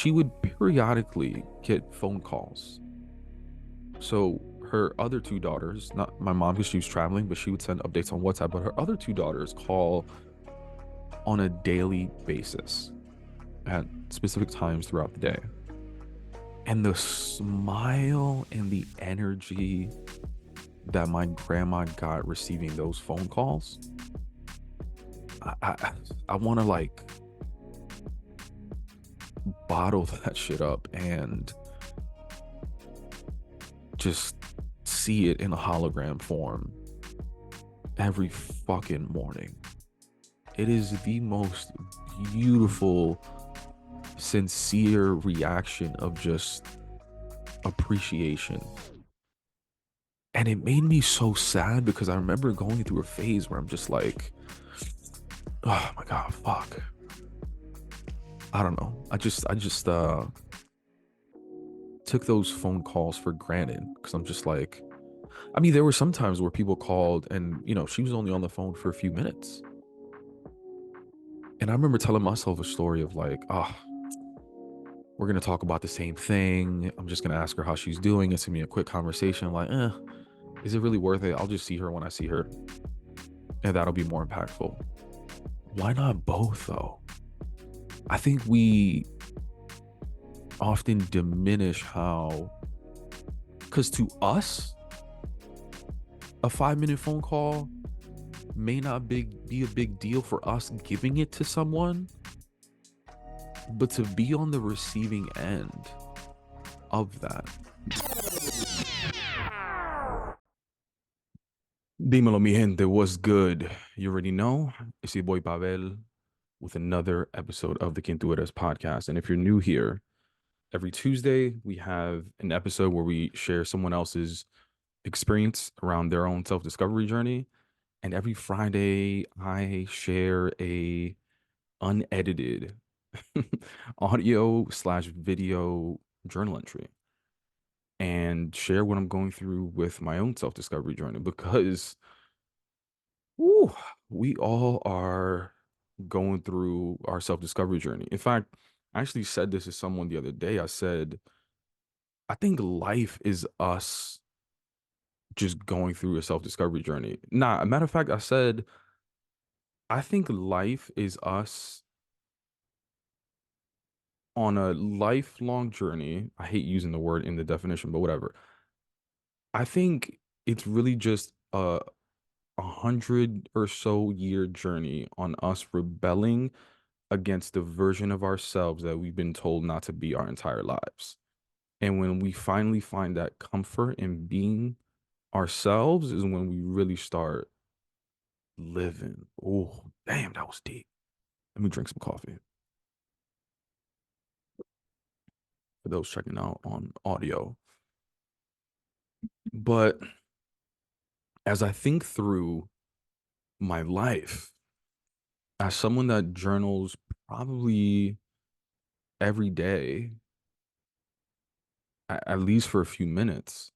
she would periodically get phone calls. So her other two daughters, not my mom because she was traveling, but she would send updates on WhatsApp. But her other two daughters call on a daily basis at specific times throughout the day. And the smile and the energy that my grandma got receiving those phone calls, I want to like bottle that shit up and just see it in a hologram form every fucking morning. It is the most beautiful, sincere reaction of just appreciation. And it made me so sad because I remember going through a phase where I'm just like, oh my God, fuck. I don't know. I just took those phone calls for granted because I'm just like, I mean, there were some times where people called and, she was only on the phone for a few minutes. And I remember telling myself a story of like, oh, we're going to talk about the same thing. I'm just going to ask her how she's doing. It's going to be a quick conversation. Like, is it really worth it? I'll just see her when I see her. And that'll be more impactful. Why not both, though? I think we often diminish how, because to us, a 5-minute phone call may not be a big deal for us giving it to someone, but to be on the receiving end of that. Dímelo, mi gente, what's good? You already know, it's your boy Pabel with another episode of the Quién Tú Eres podcast. And if you're new here, every Tuesday we have an episode where we share someone else's experience around their own self-discovery journey. And every Friday I share a unedited audio slash video journal entry and share what I'm going through with my own self-discovery journey because woo, we all are going through our self-discovery journey. In fact, I actually said this to someone the other day. I said, I think life is us just going through a self-discovery journey. Nah, a matter of fact, I said, I think life is us on a lifelong journey. I hate using the word in the definition, but whatever. I think it's really just a 100 or so year journey on us rebelling against the version of ourselves that we've been told not to be our entire lives. And when we finally find that comfort in being ourselves is when we really start living. Oh, damn, that was deep. Let me drink some coffee. For those checking out on audio. But as I think through my life, as someone that journals probably every day, at least for a few minutes,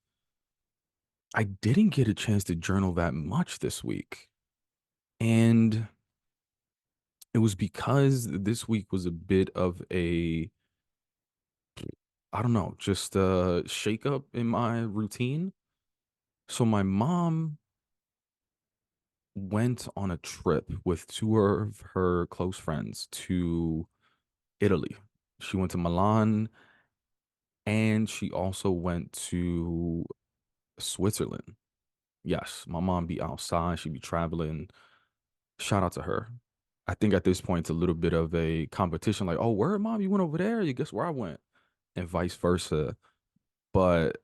I didn't get a chance to journal that much this week. And it was because this week was a bit of a, I don't know, just a shakeup in my routine. So my mom went on a trip with two of her close friends to Italy. She went to Milan and she also went to Switzerland. Yes, my mom be outside, she be traveling. Shout out to her. I think at this point it's a little bit of a competition, like, oh, where mom, you went over there? You guess where I went? And vice versa. But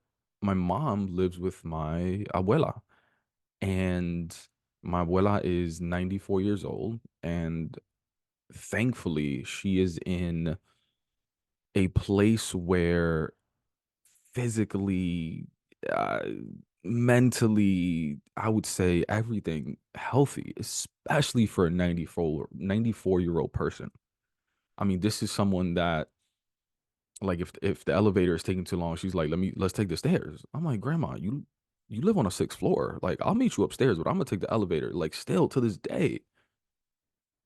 my mom lives with my abuela, and my abuela is 94 years old, and thankfully she is in a place where physically, uh, mentally, I would say everything healthy, especially for a 94-year-old person. I mean, this is someone that, like, if the elevator is taking too long, she's like, let's take the stairs. I'm like, Grandma, you live on a sixth floor. Like, I'll meet you upstairs, but I'm gonna take the elevator. Like, still to this day,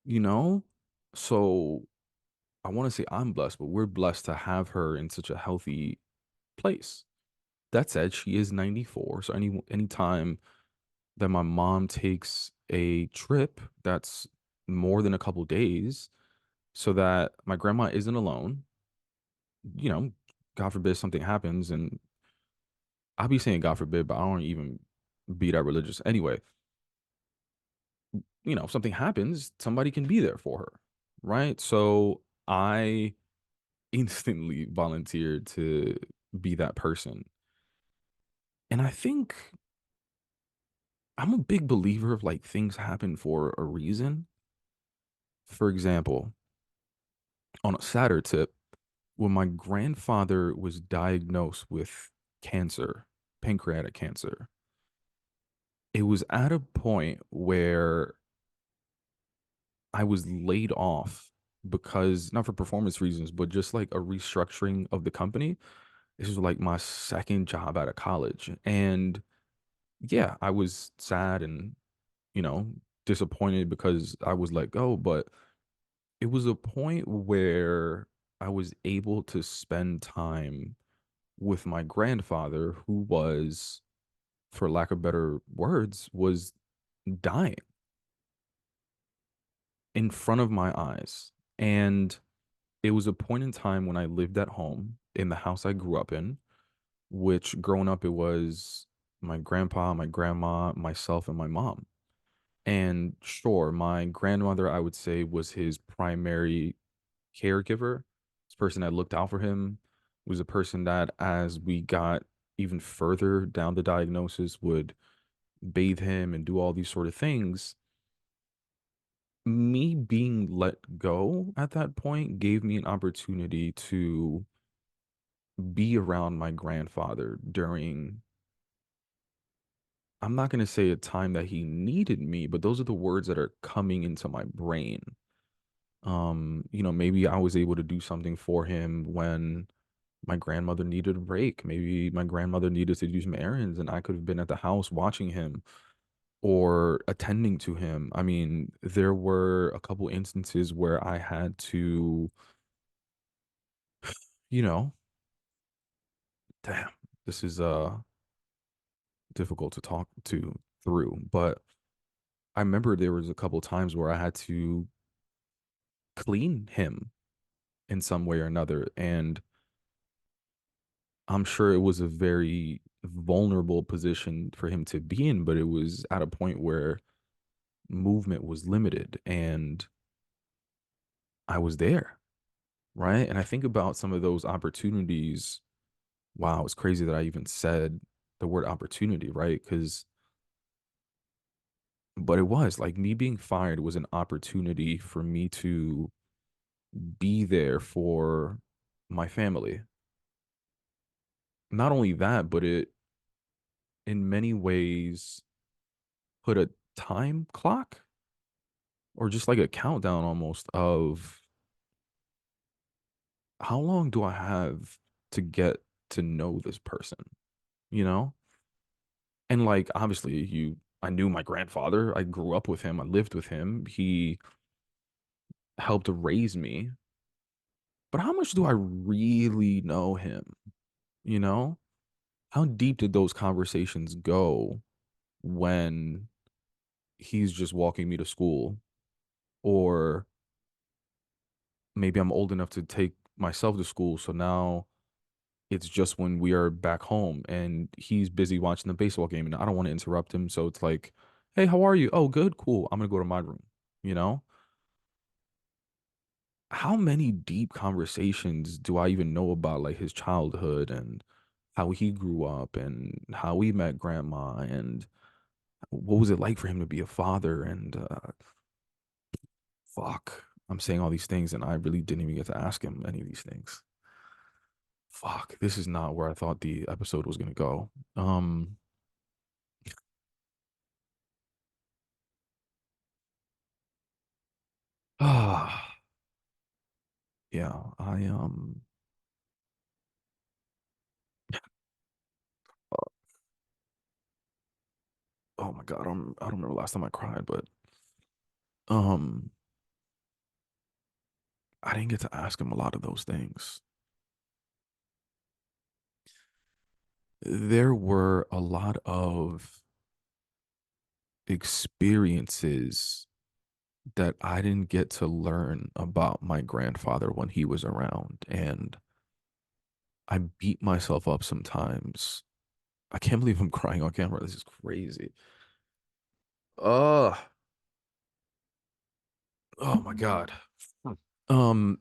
you know? So I want to say I'm blessed, but we're blessed to have her in such a healthy place. That said, she is 94, so any time that my mom takes a trip that's more than a couple days so that my grandma isn't alone, you know, God forbid something happens, and I'll be saying God forbid, but I don't even be that religious. Anyway, if something happens, somebody can be there for her, right? So I instantly volunteered to be that person. And I think I'm a big believer of like things happen for a reason. For example, on a sadder tip, when my grandfather was diagnosed with cancer, pancreatic cancer, it was at a point where I was laid off because not for performance reasons, but just like a restructuring of the company. This was like my second job out of college. And yeah, I was sad and, you know, disappointed because I was let go, but it was a point where I was able to spend time with my grandfather who was, for lack of better words, was dying in front of my eyes. And it was a point in time when I lived at home in the house I grew up in, which growing up, it was my grandpa, my grandma, myself, and my mom. And sure, my grandmother, I would say, was his primary caregiver. This person that looked out for him was a person that, as we got even further down the diagnosis, would bathe him and do all these sort of things. Me being let go at that point gave me an opportunity to be around my grandfather during, I'm not going to say a time that he needed me, but those are the words that are coming into my brain. Maybe I was able to do something for him when my grandmother needed a break. Maybe my grandmother needed to do some errands and I could have been at the house watching him or attending to him. I mean, there were a couple instances where I had to, you know, damn, this is difficult to talk to through, but I remember there was a couple times where I had to clean him in some way or another. And I'm sure it was a very vulnerable position for him to be in, but it was at a point where movement was limited and I was there, right? And I think about some of those opportunities. Wow, it's crazy that I even said the word opportunity, right? But it was like me being fired was an opportunity for me to be there for my family. Not only that, but it in many ways put a time clock or just like a countdown almost of how long do I have to get to know this person, you know? And like obviously I knew my grandfather. I grew up with him. I lived with him. He helped raise me. But how much do I really know him, you know? How deep did those conversations go when he's just walking me to school, or maybe I'm old enough to take myself to school, so now it's just when we are back home and he's busy watching the baseball game and I don't want to interrupt him. So it's like, hey, how are you? Oh, good, cool. I'm gonna go to my room. You know, how many deep conversations do I even know about like his childhood and how he grew up and how he met grandma and what was it like for him to be a father? And fuck, I'm saying all these things and I really didn't even get to ask him any of these things. Fuck, this is not where I thought the episode was gonna go. Ah, yeah, oh my God, I don't remember last time I cried, but um I didn't get to ask him a lot of those things. There were a lot of experiences that I didn't get to learn about my grandfather when he was around. And I beat myself up sometimes. I can't believe I'm crying on camera. This is crazy. Oh, oh my God.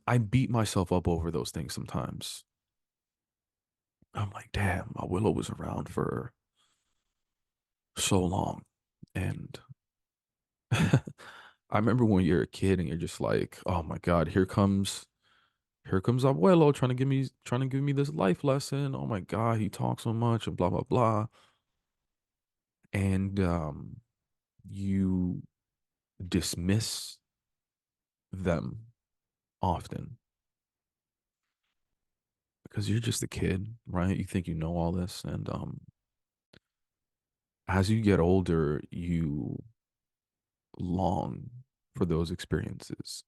I beat myself up over those things sometimes. I'm like, damn, my Willow was around for so long. And I remember when you're a kid and you're just like, oh my God, here comes Abuelo trying to give me this life lesson. Oh my God, he talks so much and blah blah blah. And you dismiss them often because you're just a kid, right? You think you know all this, and as you get older, you long for those experiences.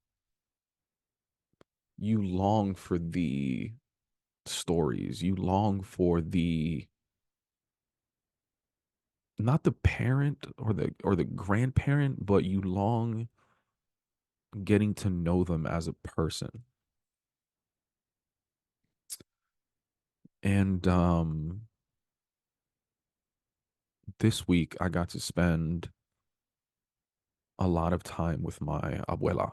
You long for the stories. You long for the not the parent or the grandparent, but you long getting to know them as a person. And this week I got to spend a lot of time with my abuela.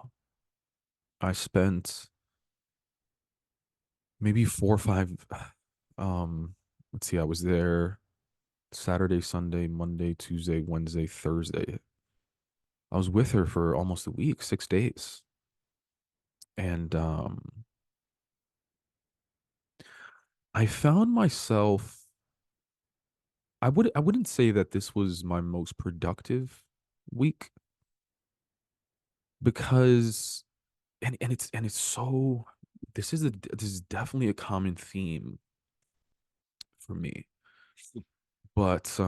I spent maybe 4 or 5 let's see, I was there Saturday, Sunday, Monday, Tuesday, Wednesday, Thursday. I was with her for almost a week, 6 days. And I found myself I wouldn't say that this was my most productive week because and it's so this is definitely a common theme for me. But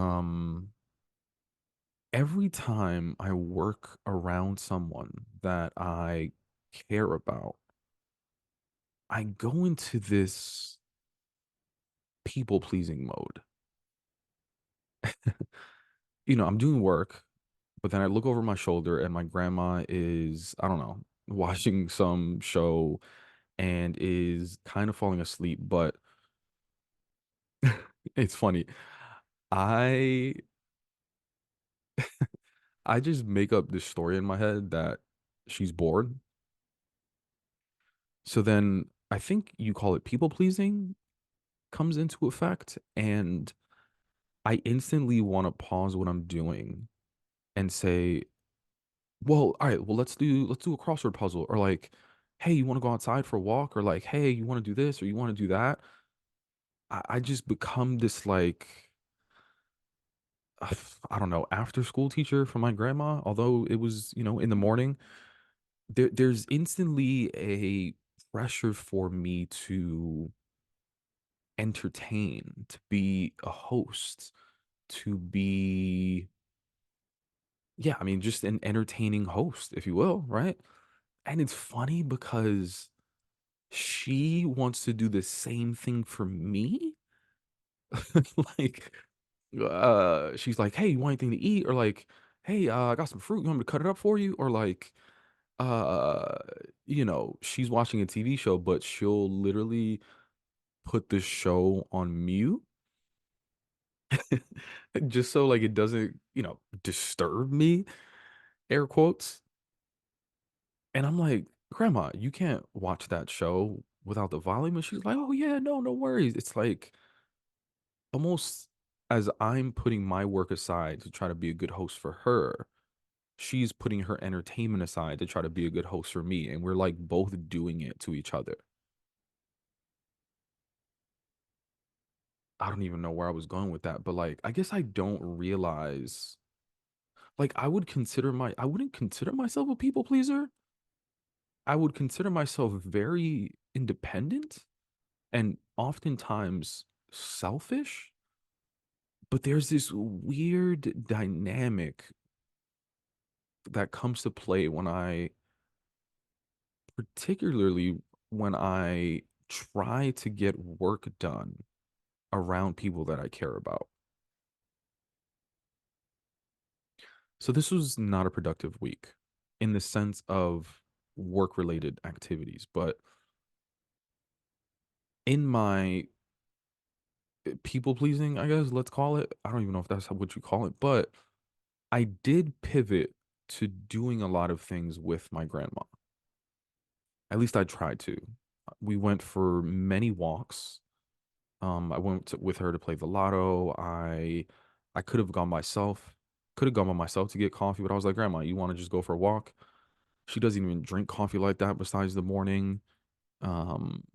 every time I work around someone that I care about, I go into this people pleasing mode. I'm doing work, but then I look over my shoulder and my grandma is, I don't know, watching some show and is kind of falling asleep, but it's funny. I I just make up this story in my head that she's bored. So then I think you call it people pleasing comes into effect, and I instantly want to pause what I'm doing and say, "Well, all right, well let's do a crossword puzzle," or like, "Hey, you want to go outside for a walk?" or like, "Hey, you want to do this or you want to do that?" I just become this like uh, I don't know, after school teacher for my grandma, although it was, in the morning. There's instantly a pressure for me to entertain, to be a host, to be, yeah, I mean, just an entertaining host, if you will, right? And it's funny because she wants to do the same thing for me. Like, she's like, "Hey, you want anything to eat?" Or like, "Hey, I got some fruit. You want me to cut it up for you?" Or like, uh, she's watching a TV show, but she'll literally put the show on mute just so like it doesn't, disturb me, air quotes. And I'm like, "Grandma, you can't watch that show without the volume." And she's like, "Oh yeah, no, no worries." It's like almost as I'm putting my work aside to try to be a good host for her, she's putting her entertainment aside to try to be a good host for me. And we're like both doing it to each other. I don't even know where I was going with that, but like I guess I don't realize like I wouldn't consider myself a people pleaser. I would consider myself very independent and oftentimes selfish, but there's this weird dynamic that comes to play when I particularly when I try to get work done around people that I care about. So this was not a productive week in the sense of work related activities, but in my people pleasing, I guess, let's call it. I don't even know if that's what you call it, but I did pivot to doing a lot of things with my grandma. At least I tried to. We went for many walks. I went with her to play the lotto. I could have gone myself, could have gone by myself to get coffee, but I was like, Grandma, you want to just go for a walk? She doesn't even drink coffee like that besides the morning.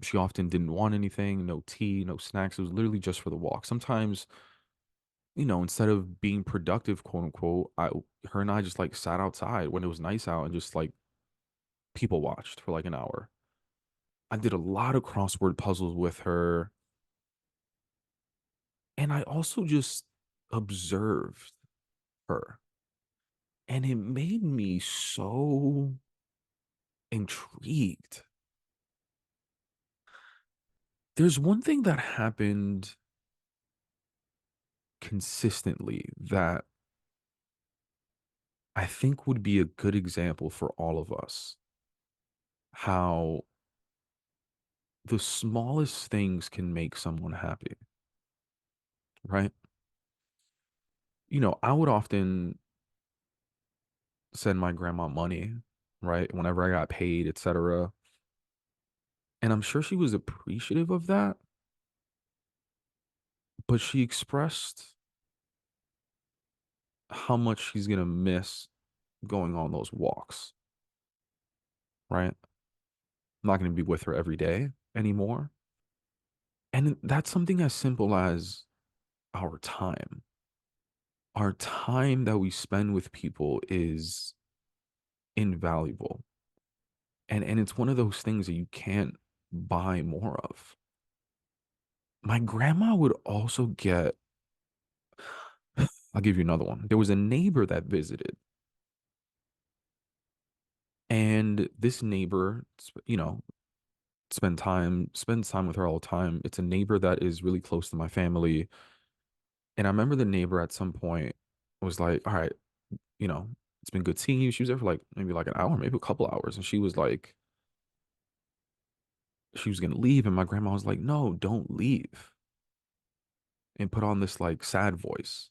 She often didn't want anything, no tea, no snacks. It was literally just for the walk. Sometimes, instead of being productive, quote unquote, her and I just like sat outside when it was nice out and just like people watched for like an hour. I did a lot of crossword puzzles with her. And I also just observed her. And it made me so intrigued. There's one thing that happened consistently that I think would be a good example for all of us. How the smallest things can make someone happy, right? I would often send my grandma money, right? Whenever I got paid, etc. And I'm sure she was appreciative of that, but she expressed how much she's gonna miss going on those walks, right? I'm not gonna be with her every day anymore. And that's something as simple as our time. Our time that we spend with people is invaluable. And it's one of those things that you can't buy more of. My grandma would also get, I'll give you another one. There was a neighbor that visited, and this neighbor, spends time with her all the time. It's a neighbor that is really close to my family. And I remember the neighbor at some point was like, all right, you know, it's been good seeing you. She was there for like maybe like an hour, maybe a couple hours. And she was like, she was gonna leave. And my grandma was like, no, don't leave. And put on this like sad voice.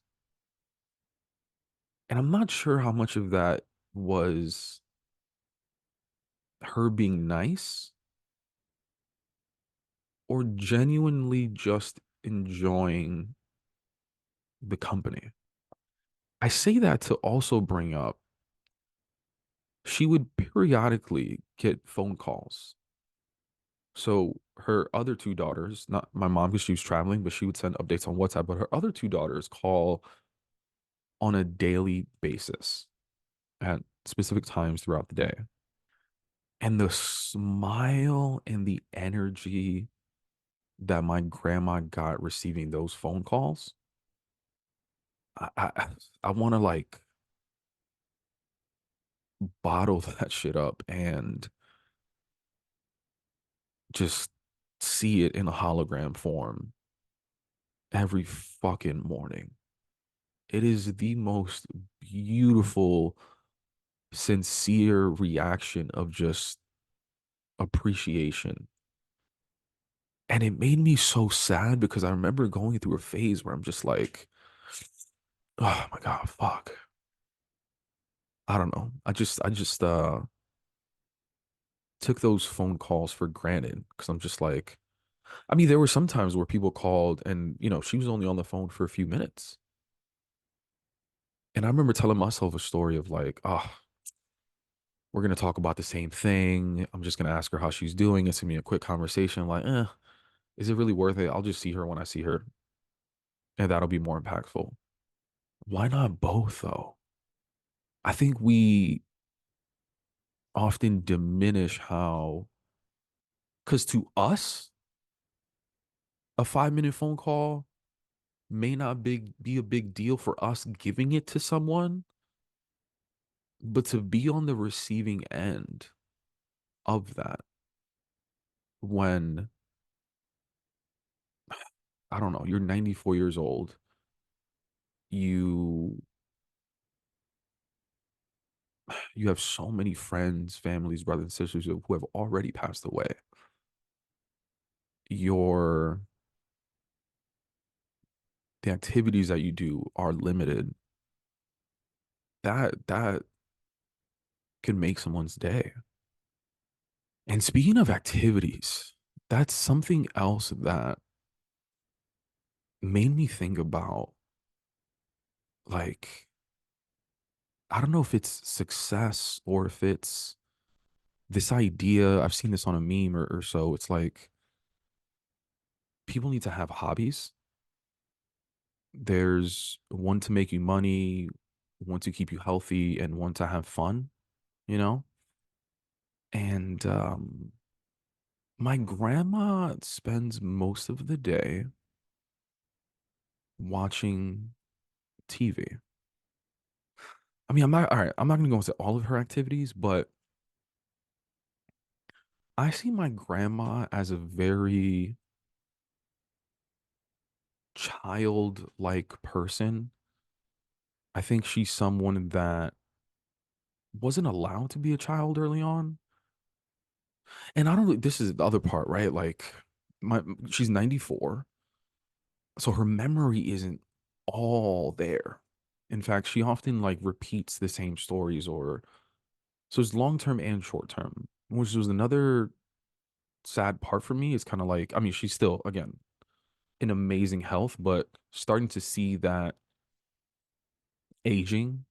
And I'm not sure how much of that was her being nice or genuinely just enjoying the company. I say that to also bring up she would periodically get phone calls. So her other two daughters, not my mom because she was traveling, but she would send updates on WhatsApp, but her other two daughters call on a daily basis at specific times throughout the day. And the smile and the energy that my grandma got receiving those phone calls, I want to like bottle that shit up and just see it in a hologram form every fucking morning. It is the most beautiful, sincere reaction of just appreciation. And it made me so sad because I remember going through a phase where I'm just like, oh my God, fuck. I don't know. I just took those phone calls for granted because I'm just like, I mean, there were some times where people called and, she was only on the phone for a few minutes. And I remember telling myself a story of like, oh, we're going to talk about the same thing. I'm just going to ask her how she's doing. It's going to be a quick conversation. Like, is it really worth it? I'll just see her when I see her. And that'll be more impactful. Why not both, though? I think we often diminish how, because to us, a 5 minute phone call may not be a big deal for us giving it to someone, but to be on the receiving end of that when, I don't know, you're 94 years old, you you have so many friends, families, brothers and sisters who have already passed away. Your the activities that you do are limited. That can make someone's day. And speaking of activities, that's something else that made me think about, like, I don't know if it's success or if it's this idea. I've seen this on a meme or so. It's like people need to have hobbies. There's one to make you money, one to keep you healthy, and one to have fun, you know? And my grandma spends most of the day watching TV. I mean, I'm not gonna go into all of her activities, but I see my grandma as a very childlike person. I think she's someone that wasn't allowed to be a child early on. And I don't really, this is the other part, right? Like my she's 94, so her memory isn't all there. In fact, she often like repeats the same stories, or so it's long term and short term, which was another sad part for me. It's kind of like, I mean, she's still again in amazing health, but starting to see that aging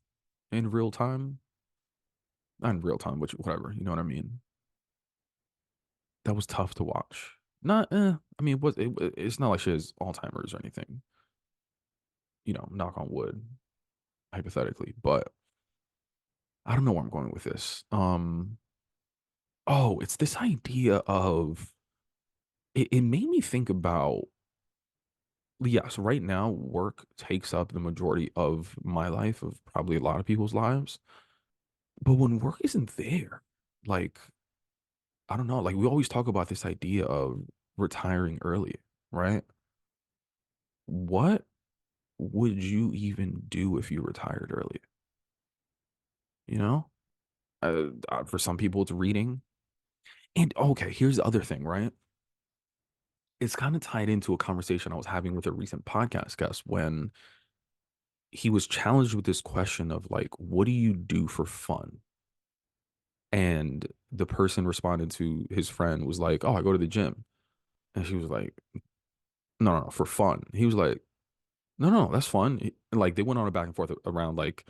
in real time, not in real time, which whatever, you know what I mean? That was tough to watch. Not, I mean, it's not like she has Alzheimer's or anything, knock on wood, hypothetically, but I don't know where I'm going with this. Oh, it's this idea of it made me think about, yes, right now work takes up the majority of my life, of probably a lot of people's lives. But when work isn't there, like, I don't know, like we always talk about this idea of retiring early, right? What would you even do if you retired early? You know? For some people, it's reading. And okay, here's the other thing, right? It's kind of tied into a conversation I was having with a recent podcast guest when he was challenged with this question of like, what do you do for fun? And the person responded to his friend was like, oh, I go to the gym. And she was like, no, no, no, for fun. He was like, no, no, that's fun. And like they went on a back and forth around like,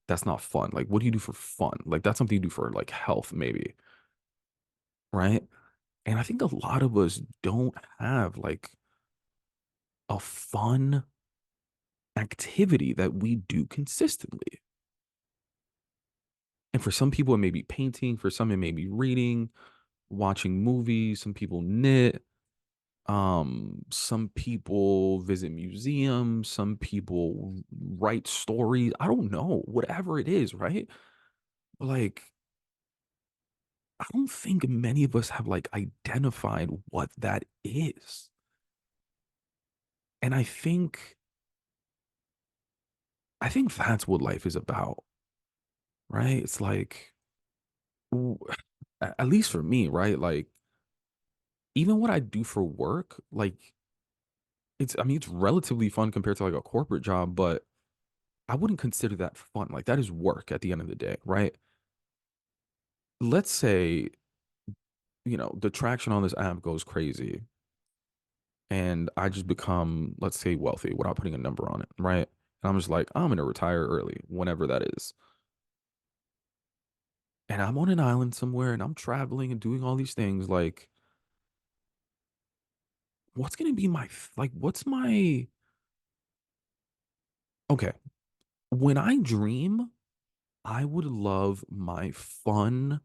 that's not fun. Like, what do you do for fun? Like, that's something you do for like health, maybe. Right. And I think a lot of us don't have like a fun activity that we do consistently. And for some people, it may be painting. For some, it may be reading, watching movies. Some people knit. Some people visit museums. Some people write stories. I don't know, whatever it is, right? But like, I don't think many of us have like identified what that is. And I think that's what life is about, right? It's like, w- at least for me, right? Like, even what I do for work, like, I mean, it's relatively fun compared to like a corporate job, but I wouldn't consider that fun. Like, that is work at the end of the day, right? Let's say, the traction on this app goes crazy and I just become, let's say, wealthy without putting a number on it, right? And I'm just like, I'm gonna retire early, whenever that is. And I'm on an island somewhere and I'm traveling and doing all these things. Like, what's gonna be what's my, okay, when I dream, I would love my fun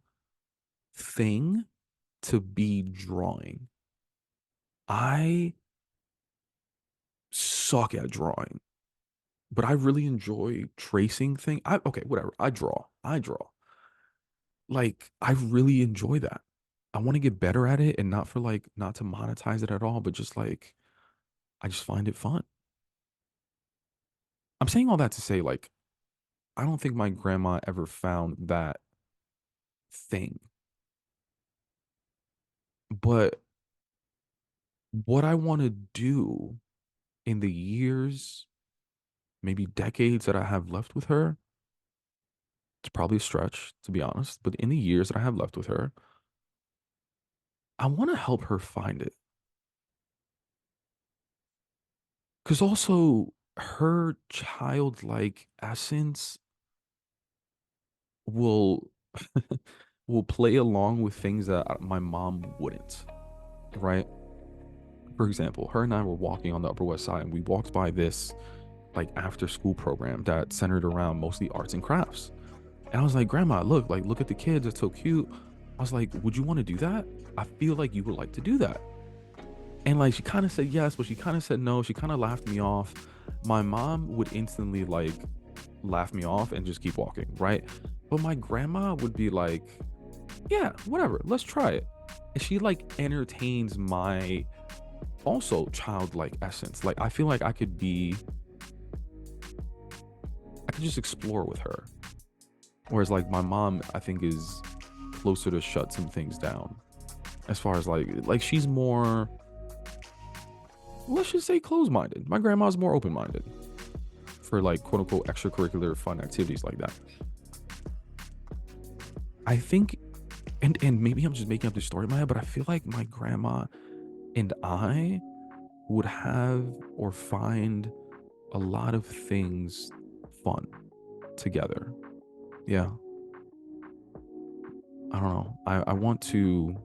thing to be drawing. I suck at drawing, but I really enjoy tracing things. Okay, whatever. I draw. Like, I really enjoy that. I want to get better at it, and not for like not to monetize it at all, but just like I just find it fun. I'm saying all that to say like I don't think my grandma ever found that thing. But what I want to do in the years, maybe decades that I have left with her, it's probably a stretch to be honest, but in the years that I have left with her, I want to help her find it. Because also her childlike essence will will play along with things that my mom wouldn't, right? For example, her and I were walking on the Upper West Side and we walked by this like after school program that centered around mostly arts and crafts. And I was like, Grandma, look at the kids. It's so cute. I was like, would you want to do that? I feel like you would like to do that. And like she kind of said yes, but she kind of said no. She kind of laughed me off. My mom would instantly like laugh me off and just keep walking, right? But my grandma would be like, yeah, whatever, let's try it. And she like entertains my also childlike essence. Like I feel like I could just explore with her. Whereas like my mom, I think is closer to shut some things down. As far as like she's more, let's just say closed-minded. My grandma's more open-minded for like quote unquote extracurricular fun activities like that. I think and maybe I'm just making up this story in my head, but I feel like my grandma and I would have or find a lot of things fun together. Yeah, I don't know. I want to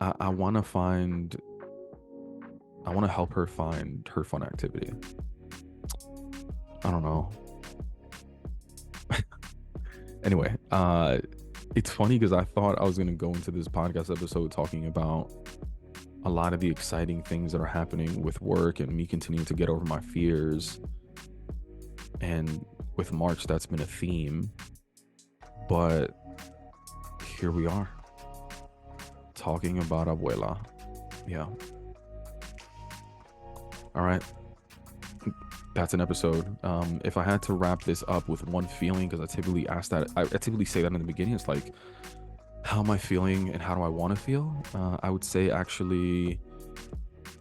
I want to find I want to help her find her fun activity. I don't know. Anyway, it's funny because I thought I was going to go into this podcast episode talking about a lot of the exciting things that are happening with work and me continuing to get over my fears. And with March, that's been a theme. But here we are talking about Abuela. Yeah. All right. That's an episode. If I had to wrap this up with one feeling, because I typically say that in the beginning, it's like, how am I feeling and how do I want to feel? I would say actually,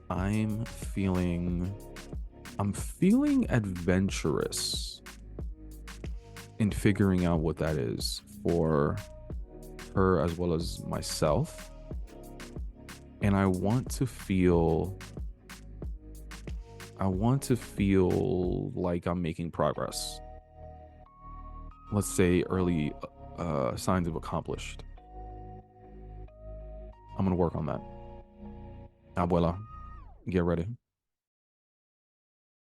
I'm feeling, I'm feeling adventurous in figuring out what that is for her as well as myself. And I want to feel like I'm making progress. Let's say early signs of accomplished. I'm gonna work on that. Abuela, get ready.